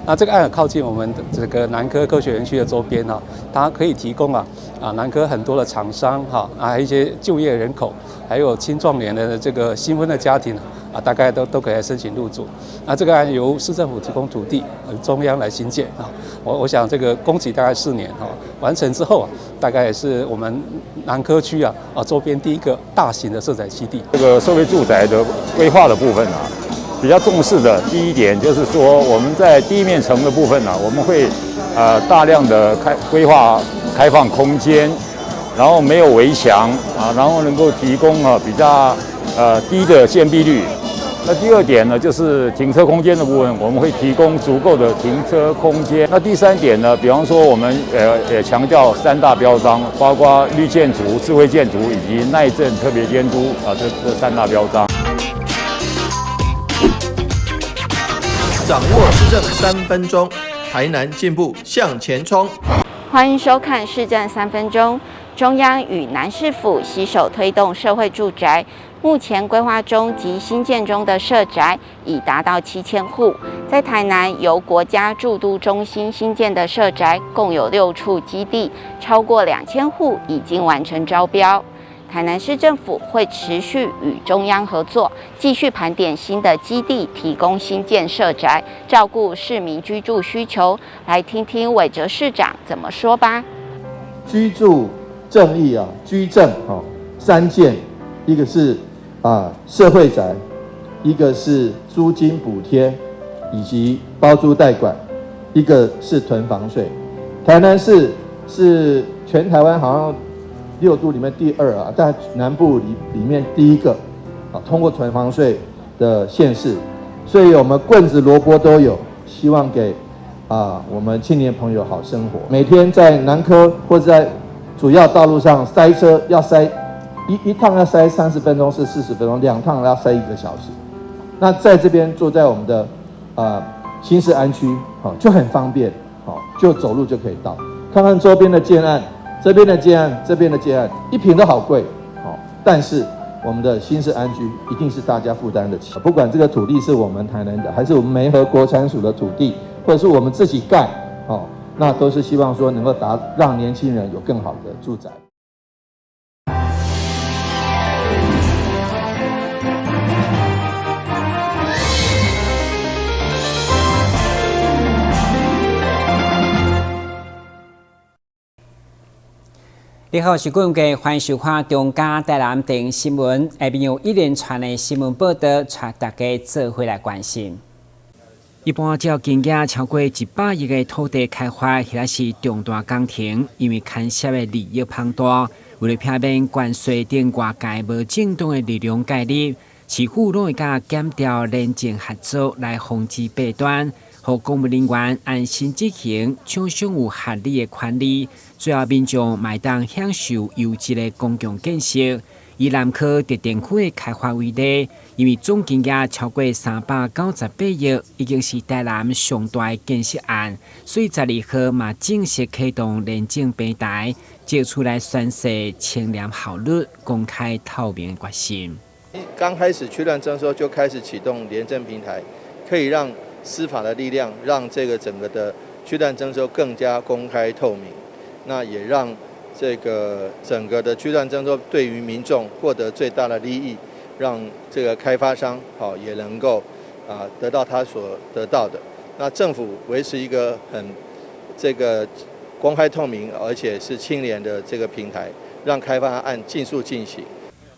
那这个案很靠近我们的这个南科科学园区的周边它可以提供南科很多的厂商还有一些就业人口，还有青壮年的这个新婚的家庭大概都可以来申请入住。那这个案由市政府提供土地，中央来兴建我想这个工期大概4年完成之后大概也是我们南科区周边第一个大型的社宅基地。这个社会住宅的规划的部分比较重视的第一点就是说，我们在地面层的部分我们会大量的规划开放空间，然后没有围墙然后能够提供比较低的建蔽率。那第二点呢，就是停车空间的部分，我们会提供足够的停车空间。那第三点呢，比方说我们也强调3大标章，包括绿建筑、智慧建筑以及耐震特别监督这3大标章。掌握市政3分钟，台南进步向前冲。欢迎收看市政3分钟。中央与南市府携手推动社会住宅，目前规划中及新建中的社宅已达到7000户。在台南由国家住都中心新建的社宅共有6处基地，超过2000户已经完成招标。台南市政府会持续与中央合作，继续盘点新的基地，提供新建社宅，照顾市民居住需求。来听听韦哲市长怎么说吧。居住正义居正3件，一个是社会宅，一个是租金补贴以及包租代管，一个是囤房税。台南市是全台湾好像6都里面第2但南部里面第1个通过囤房税的县市，所以我们棍子萝卜都有，希望给我们青年朋友好生活。每天在南科或者在主要道路上塞车，要塞一趟要塞30分钟是40分钟，2趟要塞1个小时。那在这边住在我们的新市安区就很方便就走路就可以到。看看周边的建案，这边的建案，这边的建案，一坪都好贵但是我们的新市安居一定是大家负担得起。不管这个土地是我们台南的，还是我们梅河国产署的土地，或者是我们自己盖那都是希望说能够让年轻人有更好的住宅。你好，是顾家，欢迎收看中嘉台南电视新闻。下面有一连串的新闻报道，带大家做回来关心。一般照经验，超过100亿的土地开发，迄是重大工程，因为牵涉的利益庞大。为了避免关税等外界无正当的力量介入，市府拢会甲检调廉政合作来防止弊端，让公务人员安心执行厂商有合理的管理，最后民众买当享受优质的公共建设。以南科特定区的开发为例，因为总金额超过398亿，已经是台南上大的建设案，所以12号嘛正式启动廉政平台，借出来宣示清廉效率、公开透明的决心。刚开始区段征收就开始启动廉政平台，可以让司法的力量让这个整个的区段征收更加公开透明，那也让这个整个的区段征收对于民众获得最大的利益，让这个开发商也能够得到他所得到的。那政府维持一个很这个公开透明而且是清廉的这个平台，让开发案尽速进行。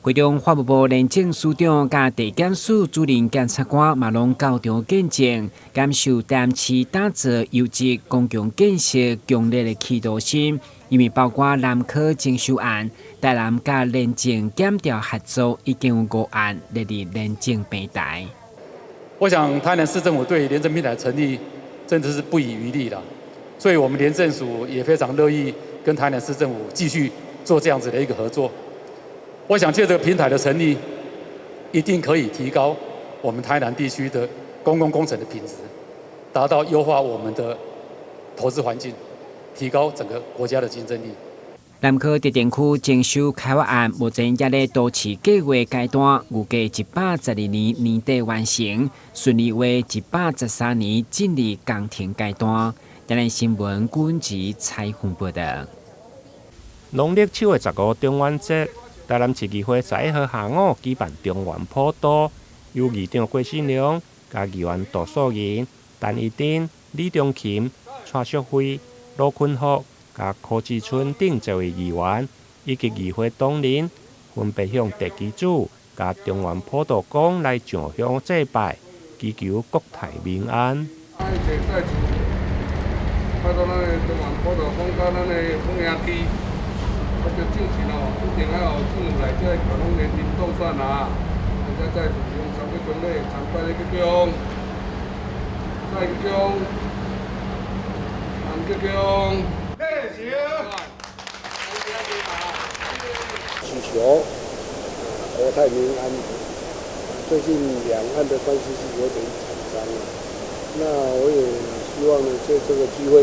会中法务部廉政署长甲地检署主任检察官嘛拢到场见证，感受台南市打造优质公共建设强烈的企图心。因为包括南科征收案、台南甲廉政检调合作，已经有5案列入廉政平台。我想台南市政府对廉政平台成立真的是不遗余力了，所以我们廉政署也非常乐意跟台南市政府继续做这样子的一个合作。我想借这个平台的成立，一定可以提高我们台南地区的公共工程的品质，达到优化我们的投资环境，提高整个国家的竞争力。南科特定区征收开发案目前也在都市计划阶段，预计112年年底完成，顺利为113年进入工程阶段。台南新闻军事采访报道。农历7月15中元节，台南市议会11号下午举办中元普渡，由议长郭信良、加议员杜素银、陈一丁、李中琴、蔡淑慧、罗坤福、加柯志春等7位议员，以及议会党人，分别向地基主、加中元普渡公来上香祭拜，祈求国泰民安。拜托咱的中元普渡公甲咱的凤兄弟，我着正钱哦，一定要有政府内底交拢连民动算啊，再用3个军队参拜的鞠躬，再鞠躬，鞠躬，礼行。祈求国泰民安。最近两岸的关系是有点紧张了，那我也希望呢，借这个机会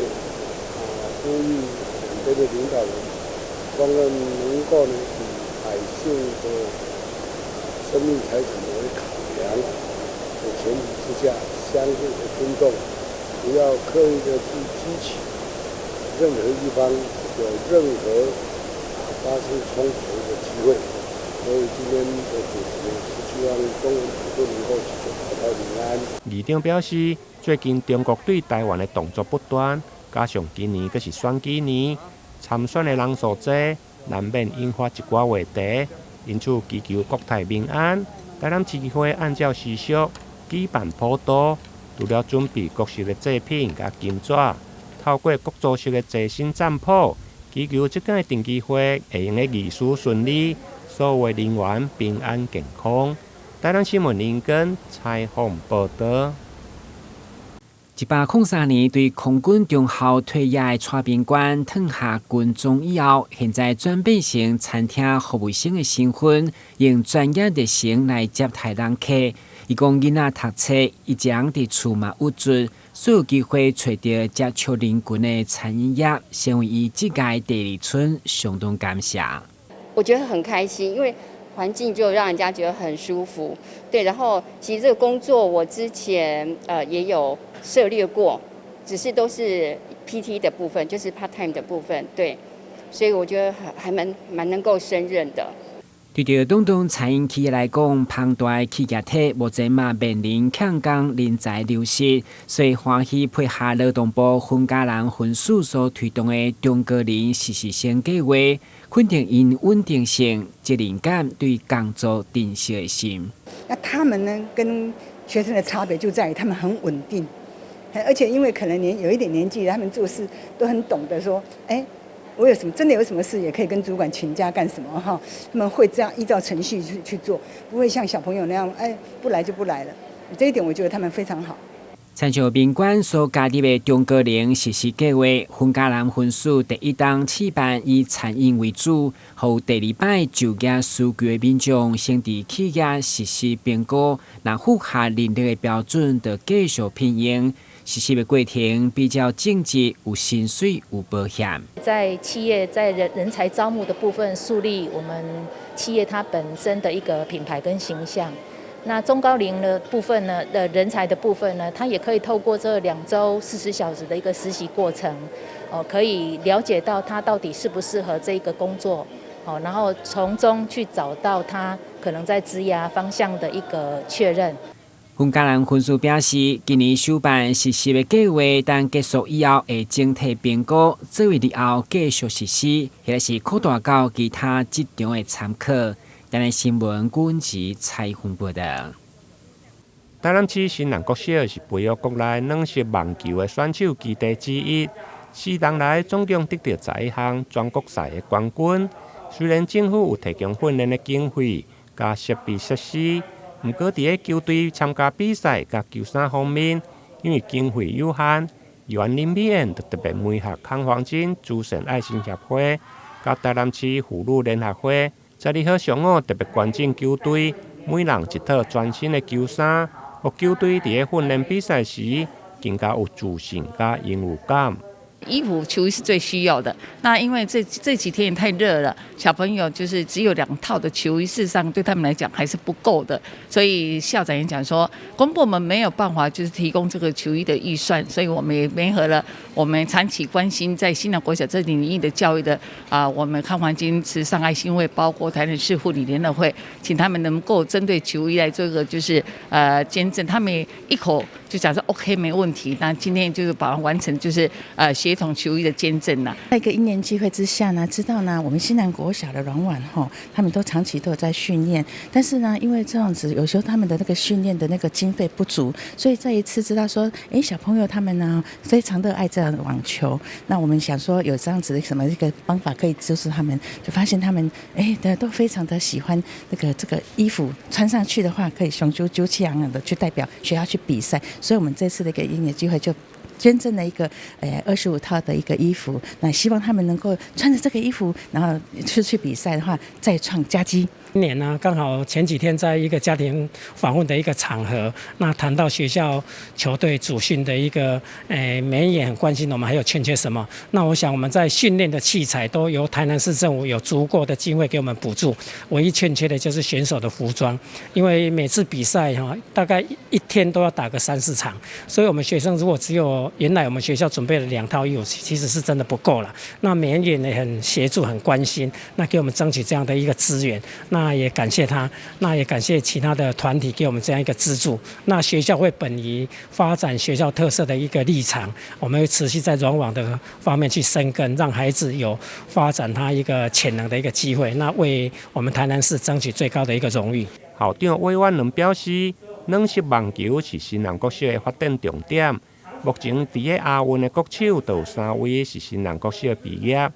呼吁两边的领导人，他们能够呢以百姓的生命财产为考量的前提之下，相互的尊重，不要刻意的去激起任何一方有任何发生冲突的机会。所以今天的主题是希望中文普渡能够持续国泰民安。议长表示，最近中国对台湾的动作不断，加上今年阁是选举年，参选的人数多，难免引发一寡话题，因此祈求国泰民安。台南市议会按照习俗举办普渡，除了准备各式的祭品甲金纸，透过各组织的祭神占卜，祈求这届定期会会用的仪式顺利。所有人员平安健康。台南新闻林根采访报道。103年对空军中校退役的蔡宾馆退下军中以后，现在转变成餐厅服务生的身份，用专业的型来接待人客。伊讲囡仔读册，一直伫厝嘛有做，所有机会找到接触邻近的餐饮业，成为伊这届第2春，相当感谢。我觉得很开心，因为环境就让人家觉得很舒服。对，然后其实这个工作我之前也有涉猎过，只是都是 PT 的部分，就是 part time 的部分。对，所以我觉得还蛮能够胜任的。对着东东餐饮企业来讲，庞大的企业体目前嘛面临抢工人才流失，所以欢喜配合劳动部分家人分署所推动的中高龄实习生计划，肯定因稳定性、责任感对工作珍惜的心。那他们呢，跟学生的差别就在于他们很稳定，而且因为可能有一点年纪，他们做事都很懂得说，我真的有什么事也可以跟主管请假干什么哈？他们会这样依照程序去做，不会像小朋友那样，不来就不来了。这一点我觉得他们非常好。参照宾馆所加入的中高龄实习计划，分家人分署第1档试办以餐饮为主，后第2摆就业需求的民众先伫企业实习评估，若符合能力的标准，就继续聘用。实习的过程比较正直，有薪水，有保险。在企业在人才招募的部分，树立我们企业它本身的一个品牌跟形象。那中高龄的部分呢，人才的部分呢，它也可以透过这2周40小时的一个实习过程，可以了解到他到底适不适合这个工作，然后从中去找到他可能在职涯方向的一个确认。分家人分署表示，今年首办实习的计划，等结束以后会整体评估，做为日后继续实施，或是扩大到其他职场的参考。台南新闻军事采访报道。台南市新南国小是培育国内软式网球的选手基地之一，4年来总共得到11项全国赛的冠军。虽然政府有提供训练的经费加设备设施，不过伫个球队参加比赛甲球衫方面，因为经费有限，原林美燕特别配合康黄金慈善爱心协会甲台南市妇女联合会，12号上午特别捐赠球队每人1套全新的球衫，互球队伫个训练比赛时更加有自信甲荣誉感。衣服球衣是最需要的。那因为这几天也太热了，小朋友就是只有2套的球衣，事实上对他们来讲还是不够的。所以校长也讲说，公部门没有办法就是提供这个球衣的预算，所以我们也媒合了我们长期关心在新南国小这领域的教育的我们康环金慈善爱心会，包括台南市妇女联合会，请他们能够针对球衣来做个就是捐赠，他们一口就讲说 OK 没问题。那今天就是把它完成，就是协同球衣的捐赠啦。在一个因缘机会之下呢，知道呢我们新南国小的软碗他们都长期都有在训练，但是呢因为这样子有时候他们的那个训练的那个经费不足，所以这一次知道说小朋友他们呢非常热爱这样的网球，那我们想说有这样子的什么一个方法可以支持他们，就发现他们都非常的喜欢这个衣服，穿上去的话可以雄赳气昂昂的去代表学校去比赛，所以我们这次的一个因缘机会就捐赠了一个25套的一个衣服，那希望他们能够穿着这个衣服，然后出去比赛的话再创佳绩。今年呢，刚好前几天在一个家庭访问的一个场合，那谈到学校球队主训的一个，每人也很关心我们还有欠缺什么。那我想我们在训练的器材都由台南市政府有足够的经费给我们补助，唯一欠缺的就是选手的服装，因为每次比赛大概一天都要打个3-4场，所以我们学生如果只有原来我们学校准备了2套衣服，其实是真的不够了。那每人也很协助、很关心，那给我们争取这样的一个资源。那也感谢他，那也感谢其他的团体给我们这样一个资助。那学校会本于发展学校特色的一个立场，我们会持续在软网的方面去深耕，让孩子有发展他一个潜能的一个机会。那为我们台南市争取最高的一个荣誉。校长魏婉能表示，软式网球是新南国小的发展重点。目前伫个亚运的国手都有3位是新南国小毕业，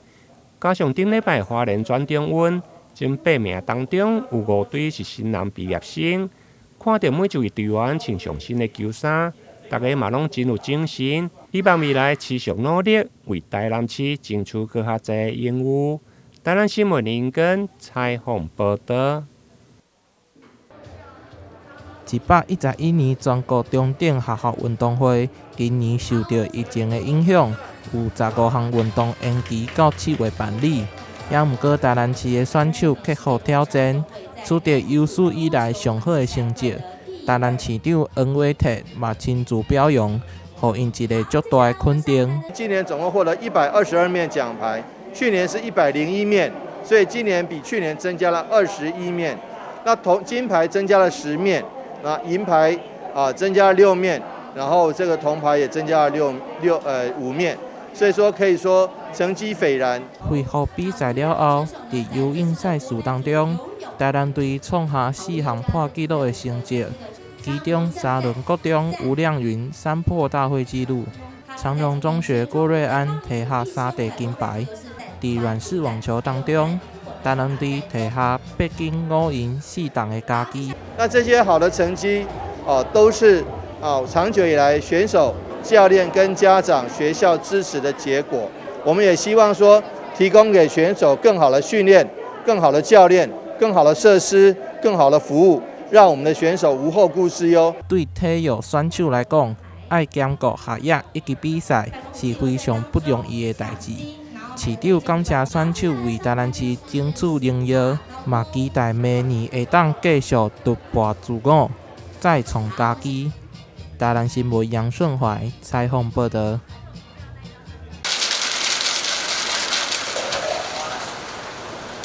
加上顶礼拜花莲转中运。前8名当中有5队是新南毕业生，看到每一位队员穿上新的球衫，大家嘛拢真有精神，希望未来持续努力，为台南市争取更较侪荣誉。台南新闻林根采访报道。111年全国中等学校运动会，今年受到疫情的影响，有15项运动延期到7月办理。也毋过，台南市的选手克服挑战，取得有史以来上好的成绩。台南市长黄伟哲嘛亲自表扬，予因一个足大的肯定。今年总共获得122面奖牌，去年是101面，所以今年比去年增加了21面。那金牌增加了10面，那银牌增加了6面，然后这个铜牌也增加了5面。所以说可以说成绩斐然。恢复比赛了后，在游泳赛事当中，台南队创下4项破纪录的成绩，其中3轮国中吴亮云3破大会纪录，长荣中学郭瑞安摕下3块金牌。在软式网球当中，台南队摕下8金5银4铜的佳绩。那这些好的成绩都是长久以来选手、教练跟家长、学校支持的结果。我们也希望说，提供给选手更好的训练、更好的教练、更好的设施、更好的服务，让我们的选手无后顾之忧。对体育选手来讲，爱兼顾学业以及比赛是非常不容易的代志。市长感谢选手为台南市争取荣耀，嘛期待明年会当继续突破自我，再创佳绩。台南新闻杨顺怀采访报道。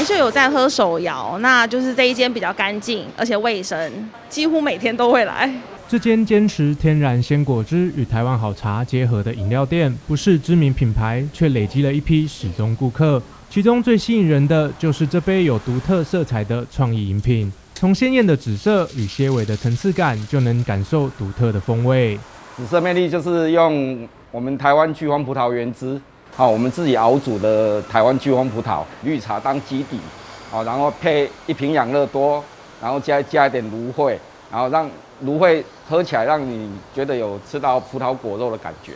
就有在喝手摇，那就是这一间比较干净，而且卫生，几乎每天都会来。这间坚持天然鲜果汁与台湾好茶结合的饮料店，不是知名品牌，却累积了一批始终顾客。其中最吸引人的就是这杯有独特色彩的创意饮品，从鲜艳的紫色与些微的层次感，就能感受独特的风味。紫色魅力就是用我们台湾巨峰葡萄原汁，我们自己熬煮的台湾巨峰葡萄绿茶当基底，然后配一瓶养乐多，然后加一点芦荟，然后让芦荟喝起来让你觉得有吃到葡萄果肉的感觉，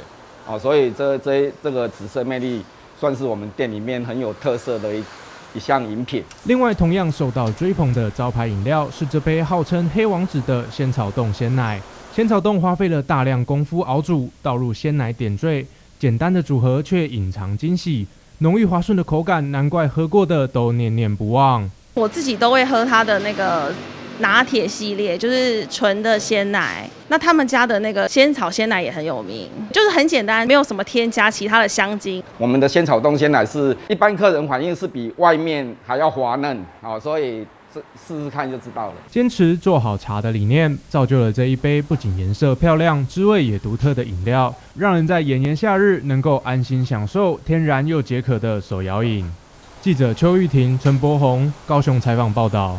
所以这个紫色魅力算是我们店里面很有特色的一项饮品。另外，同样受到追捧的招牌饮料是这杯号称黑王子的仙草冻鲜奶。仙草冻花费了大量功夫熬煮，倒入鲜奶点缀，简单的组合却隐藏惊喜，浓郁滑顺的口感，难怪喝过的都念念不忘。我自己都会喝它的那个拿铁系列，就是纯的鲜奶。那他们家的那个仙草鲜奶也很有名，就是很简单，没有什么添加其他的香精。我们的仙草冻鲜奶是一般客人反映是比外面还要滑嫩，所以试试看就知道了。坚持做好茶的理念，造就了这一杯不仅颜色漂亮、滋味也独特的饮料，让人在炎炎夏日能够安心享受天然又解渴的手摇饮。记者邱玉婷、陈柏宏高雄采访报道。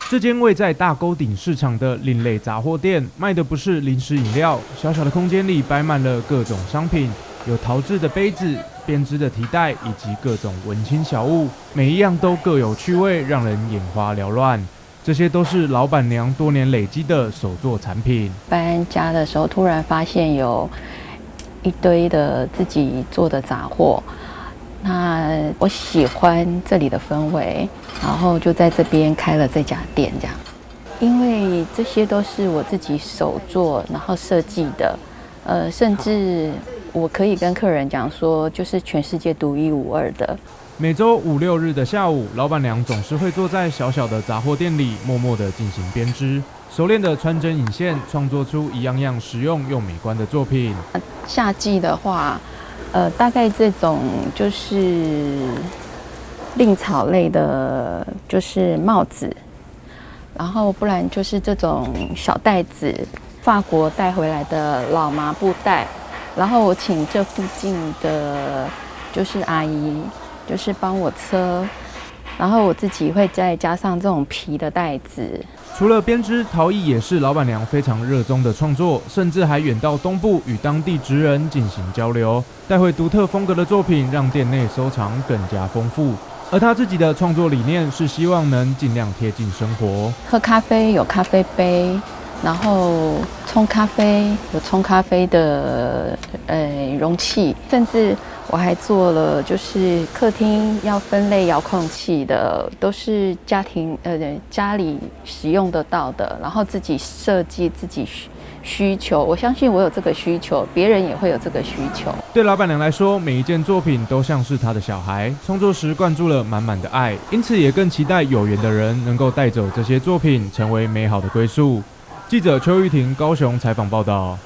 这间位在大沟顶市场的另类杂货店，卖的不是零食饮料，小小的空间里摆满了各种商品，有陶制的杯子、编织的提袋以及各种文青小物，每一样都各有趣味，让人眼花缭乱。这些都是老板娘多年累积的手作产品。搬家的时候，突然发现有一堆的自己做的杂货，那我喜欢这里的氛围，然后就在这边开了这家店，这样。因为这些都是我自己手做，然后设计的，甚至我可以跟客人讲说，就是全世界独一无二的。每周5、6日的下午，老板娘总是会坐在小小的杂货店里，默默地进行编织，熟练地穿针引线，创作出一样样实用又美观的作品。夏季的话，大概这种就是蔺草类的，就是帽子，然后不然就是这种小袋子，法国带回来的老麻布袋，然后我请这附近的就是阿姨，就是帮我车，然后我自己会再加上这种皮的袋子。除了编织，陶艺也是老板娘非常热衷的创作，甚至还远到东部与当地职人进行交流，带回独特风格的作品，让店内收藏更加丰富。而她自己的创作理念是希望能尽量贴近生活。喝咖啡有咖啡杯，然后冲咖啡有冲咖啡的容器，甚至我还做了就是客厅要分类遥控器的，都是家里使用得到的，然后自己设计自己需求，我相信我有这个需求，别人也会有这个需求。对老板娘来说，每一件作品都像是她的小孩，创作时灌注了满满的爱，因此也更期待有缘的人能够带走这些作品，成为美好的归宿。记者邱玉婷高雄采访报道。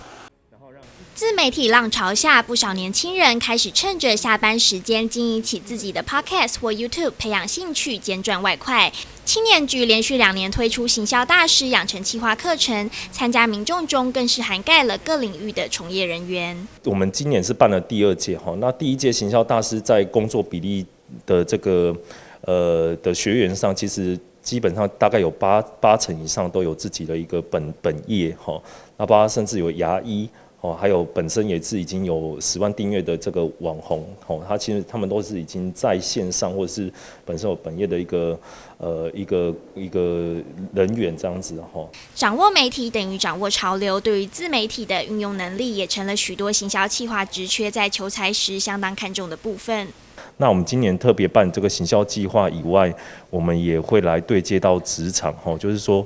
自媒体浪潮下，不少年轻人开始趁着下班时间经营起自己的 Podcast 或 YouTube， 培养兴趣兼赚外快。青年局连续2年推出行销大师养成企划课程，参加民众中更是涵盖了各领域的从业人员。我们今年是办了第2届哈，那第1届行销大师在工作比例的这个的学员上，其实基本上大概有八成以上都有自己的一个本业哈，那包括甚至有牙医。还有本身也是已经有10万订阅的这个网红，他们都是已经在线上或者是本身有本业的一个人员这样子哈。掌握媒体等于掌握潮流，对于自媒体的运用能力也成了许多行销企划职缺在求才时相当看重的部分。那我们今年特别办这个行销计划以外，我们也会来对接到职场就是说。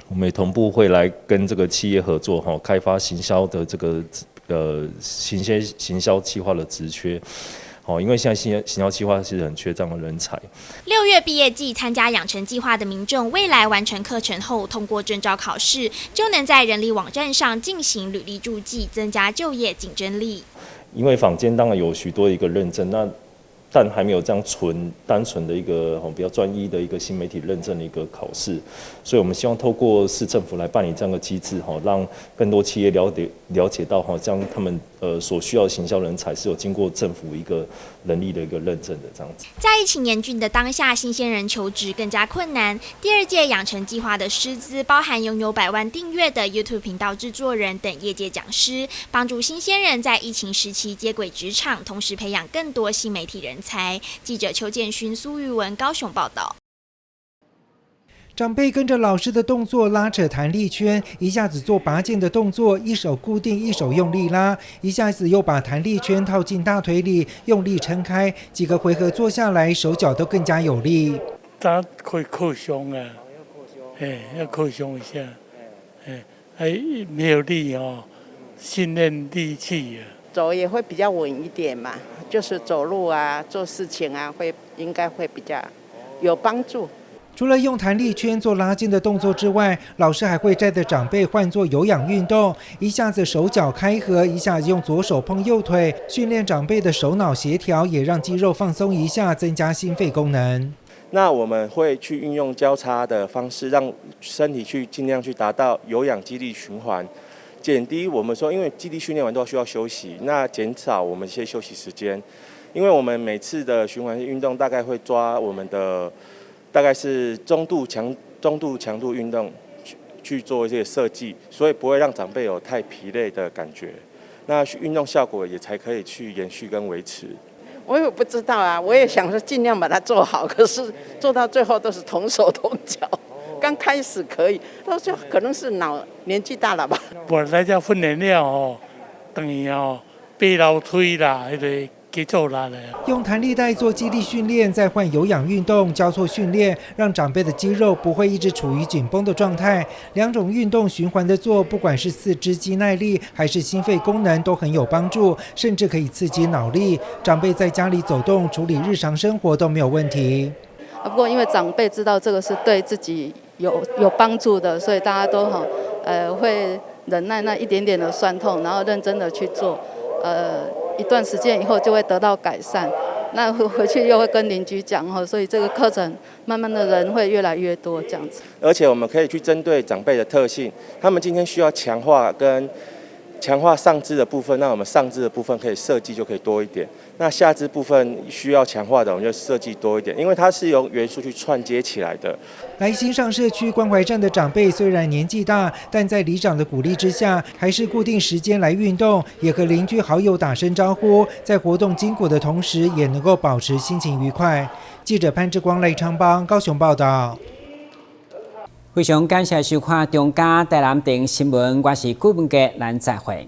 我们也同步会来跟这个企业合作，开发行销的这个行销企划的职缺，因为现在行销企划是很缺这样的人才。6月毕业季参加养成计划的民众，未来完成课程后，通过证照考试，就能在人力网站上进行履历注记，增加就业竞争力。因为坊间当然有许多一个认证，但还没有这样单纯的一个比较专一的一个新媒体认证的一个考试，所以我们希望透过市政府来办理这样的机制，让更多企业了解到这样他们所需要的行销人才是有经过政府一个人力的一个认证的这样子。在疫情严峻的当下，新鲜人求职更加困难。第2届养成计划的师资包含拥有100万订阅的 YouTube 频道制作人等业界讲师，帮助新鲜人在疫情时期接轨职场，同时培养更多新媒体人才。记者邱建勋、苏玉文高雄报道。长辈跟着老师的动作拉扯弹力圈，一下子做拔剑的动作，一手固定，一手用力拉，一下子又把弹力圈套进大腿里，用力撑开。几个回合做下来，手脚都更加有力。他可以扩胸啊，要扩胸一下，还没有力训练力气啊。走也会比较稳一点嘛，就是走路啊、做事情啊，应该会比较有帮助。除了用弹力圈做拉筋的动作之外，老师还会带着长辈换做有氧运动，一下子手脚开合，一下子用左手碰右腿，训练长辈的手脑协调，也让肌肉放松一下，增加心肺功能。那我们会去运用交叉的方式，让身体去尽量去达到有氧肌力循环，减低我们说，因为肌力训练完都需要休息，那减少我们一些休息时间，因为我们每次的循环运动大概会抓我们的。大概是中度强度运动去做一些设计，所以不会让长辈有太疲累的感觉。那运动效果也才可以去延续跟维持。我也不知道啊，我也想说尽量把它做好，可是做到最后都是同手同脚。刚开始可以，到最后可能是年纪大了吧。本来叫训练了哦，等于哦背楼推啦，那个。用弹力带做肌力训练，再换有氧运动交错训练，让长辈的肌肉不会一直处于紧绷的状态。两种运动循环的做，不管是四肢肌耐力还是心肺功能都很有帮助，甚至可以刺激脑力。长辈在家里走动、处理日常生活都没有问题。不过因为长辈知道这个是对自己有帮助的，所以大家都会忍耐那一点点的酸痛，然后认真的去做。一段时间以后就会得到改善，那回去又会跟邻居讲哈，所以这个课程慢慢的人会越来越多这样子。而且我们可以去针对长辈的特性，他们今天需要强化上肢的部分，那我们上肢的部分可以设计就可以多一点。那下肢部分需要强化的，我们就设计多一点，因为它是由元素去串接起来的。来新上社区关怀站的长辈虽然年纪大，但在里长的鼓励之下，还是固定时间来运动，也和邻居好友打声招呼，在活动筋骨的同时，也能够保持心情愉快。记者潘志光、赖昌邦高雄报道。非常感谢收看中嘉台南电新闻，我是顾文杰，咱再会。